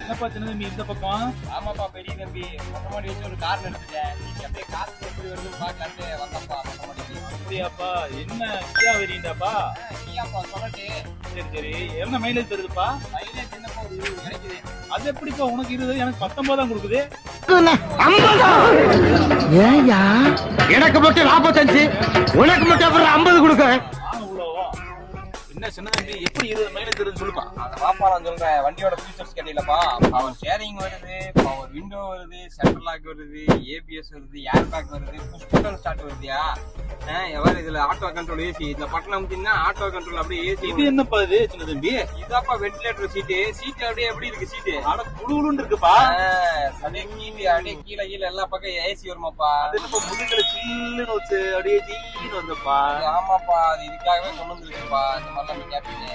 என்னப்பா சின்ன தம்பி இந்த பக்கம்? ஆமாப்பா பெரிய தம்பி, மொட்டை மாடி வச்சு ஒரு கார் எடுத்துட்டேன். நீங்க அப்படியே காசு எப்படி வருதுன்னு பாக்கலான்ட்டு வந்தப்பா மொட்டை மாடிக்கு. அப்படியாப்பா? என்ன கியா வேரியண்டாப்பா? நீயாப்பா சொல்லட்டு. சரி சரி, என்ன மைலேஜ் தருதுப்பா? மைலேஜ் என்னப்பா ஒரு 20 கிடைக்குது. அது எப்படிப்பா உனக்கு 20 எனக்கு 19 தான் கொடுக்குது? ஏயா எனக்கு மட்டும் 45, உனக்கு மட்டும் அப்புறம் 50 கொடுக்க. என்ன சின்ன தம்பி எப்படி 20 மைலேஜ் தருதுன்னு சொல்லுப்பா. அத வாப்பா நான் சொல்றேன். வண்டியோட ஃபீச்சர்ஸ் கேட்டீங்களப்பா? பவர் ஷேரிங் வருது, பவர் விண்டோ வருது, சென்ட்ரல் லாக் வருது, ஏபிஎஸ் வருது, ஏர் பேக் வருது, புஷ் பட்டன் ஸ்டார்ட் வருதுயா. எவ்வாறு இதுல ஆட்டோ கண்ட்ரோல் ஏசி, இதுல பட்டன் அமுத்தினா ஆட்டோ கண்ட்ரோல் அப்படியே ஏசி. இது என்னப்பா இது சின்ன தம்பி? இதாப்பா வென்டிலேட்டர் சீட் அப்படியே எப்படி இருக்கு சீட்டு? அட குளுகுளுன்னு இருக்குப்பா. அப்படியே கீழே அப்படியே கீழே எல்லா பக்கம் ஏசி வருமாப்பா. அது என்னப்பா முதுகுல சில்லுன்னு வச்சு அப்படியே ஜீன்னு வருதுப்பா. ஆமாப்பா, அது இதுக்காகவே கொண்டு வந்துருக்குப்பா. இந்த மாதிரிலாம் நீங்க கேட்பீங்க.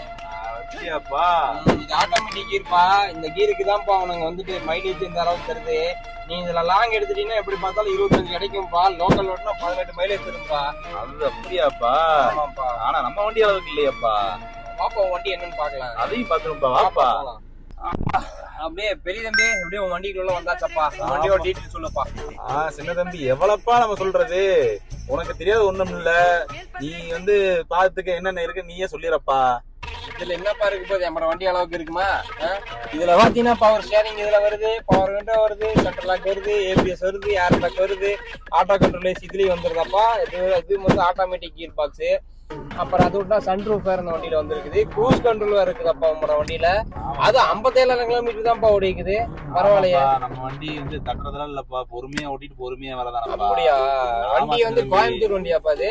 அப்படியாப்பா? இது ஆட்டோமேட்டிக் கீர்ப்பா. இந்த கீருக்கு தான்ப்பா உனக்கு வந்துட்டு மைலேஜ் இந்த அளவுக்கு தருது. நீ இதுல லாங் எடுத்துட்டீங்கன்னா எப்படி பார்த்தாலும் 25 கிடைக்கும்பா. Local ஓட்டுனா 18 mileage தரும்பா. அது அப்படியாப்பா? ஆமாப்பா. ஆனா நம்ம வண்டி அளவுக்கு இல்லையாப்பா? பாப்பா உன் வண்டி என்னன்னு பாக்கலாம். அதையும் பாத்துருப்பா. வாப்பா. அப்படியே பெரிய தம்பி அப்படியே உன் வண்டிக்குள்ள வந்தாச்சப்பா. வண்டியோட டீட்டெயில் சொல்லுப்பா. சின்ன தம்பி எவ்வளப்பா நம்ம சொல்றது? உனக்கு தெரியாது ஒண்ணும் இல்ல. நீ வந்து பாத்துக்க என்னென்ன இருக்கு நீயே சொல்லிடப்பா. இதுல என்னப்பா இருக்கு போது? நம்ம வண்டி அளவுக்கு இருக்குமா? இதுல பாத்தீங்கன்னா பவர் ஷேரிங் இதுல வருது, பவர் விண்டோ வருது, சென்ட்ரல் லாக் வருது, ஏபிஎஸ் வருது, ஏர் பேக் வருது, ஆட்டோ கண்ட்ரோல் ஏசி இதுலயும் வந்துருதாப்பா. இது வந்து ஆட்டோமேட்டிக் கீர் பாக்ஸ். அப்புறம் அது விட்டா சன் ரூஃப் வேற இந்த வண்டியில வந்துருக்குது. க்ரூஸ் கண்ட்ரோல் வேற இருக்குதாப்பா உங்களோட வண்டியில. அது 57 கிலோமீட்டர் தான்ப்பா ஓடிக்குது. பரவாயில்லையா? நம்ம வண்டி வந்து தட்டுறதுலாம் இல்லப்பா, பொறுமையா ஓட்டிட்டு பொறுமையா வரதான். அப்படியா? வண்டி வந்து கோயம்புத்தூர் வண்டியாப்பா அது?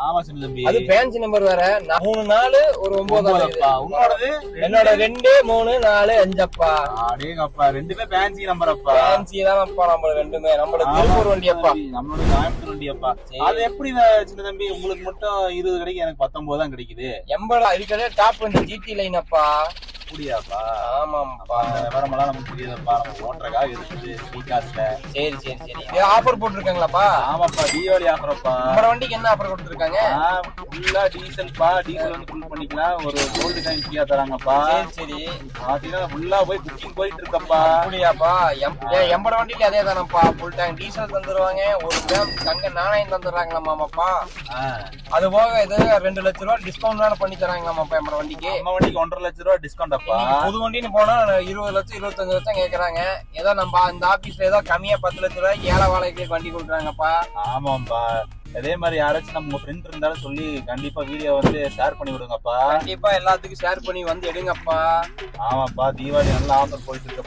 ஆமா சின்ன தம்பி. அது பேஞ்ச் நம்பர் வேற. 3 4 ஒரு 9. உன்னோடது? என்னோட 2 3 4 5அப்பா. அடேங்கப்பா, ரெண்டுமே ஃபேன்சி நம்பரப்பா. ஃபேன்சி தான்ப்பா நம்ம ரெண்டுமே. நம்மள திருப்பூர் வண்டியாப்பா. நம்மளோட கோயம்புத்தூர் வண்டியாப்பா. அது எப்படி சின்ன தம்பி உங்களுக்கு மட்டும் 20 கிடைக்கும், எனக்கு 19 தான் கிடைக்குது? 80 இருக்கிறதே டாப் வண்டி ஜிடி லைன் அப்பா. அப்படியாப்பா? ஆமாப்பா. அந்த விவரமெல்லாம் நமக்கு தெரியாதப்பா. நம்ம ஓட்டுறக்காக இருக்குது ஸ்ரீகாஸ்ல. சரி. இது ஆஃபர் போட்டுருக்காங்களாப்பா? ஆமாப்பா, தீபாவளி ஆஃபர்ப்பா. நம்ம வண்டிக்கு என்ன ஆஃபர் கொடுத்துருக்காங்க? ஃபுல்லா டீசல்ப்பா. டீசல் வந்து ஃபுல் பண்ணிக்கலாம். ஒரு கோல்டு காயின் ஃப்ரீயா தராங்கப்பா. சரி. பாத்தீங்கன்னா ஃபுல்லா போய் புக்கிங் போயிட்டு இருக்கப்பா. அப்படியாப்பா? எம்பட வண்டிக்கு அதே தானப்பா. ஃபுல் டேங்க் டீசல் தந்துருவாங்க. 1 கிராம் தங்க நாணயம் தந்துடுறாங்களாமாப்பா. அது போக இது 2 லட்ச ரூபா டிஸ்கவுண்ட் வேற பண்ணி தராங்களாமாப்பா எம்பட வண்டிக்கு. நம்ம வண்டிக்கு 1.5 லட்ச ரூபா டிஸ்கவுண்ட் அப்பா. புது வண்டின்னு போனா 20 லட்சம் 25 லட்சம் கேக்குறாங்க. ஏதோ நம்ம இந்த ஆபீஸ்ல ஏதோ கம்மியா 10 லட்ச ரூபாய்க்கு ஏழை வாழைக்கு வண்டி கொடுக்குறாங்கப்பா. ஆமாப்பா. அதே மாதிரி யாராச்சும் நம்ம ஃப்ரெண்ட் இருந்தாலும் சொல்லி கண்டிப்பா வீடியோ வந்து ஷேர் பண்ணி விடுங்கப்பா. கண்டிப்பா எல்லாத்துக்கும் ஷேர் பண்ணி வந்து எடுங்கப்பா. ஆமாப்பா, தீபாவளி நல்லா ஆஃபர் போயிட்டு இருக்கு.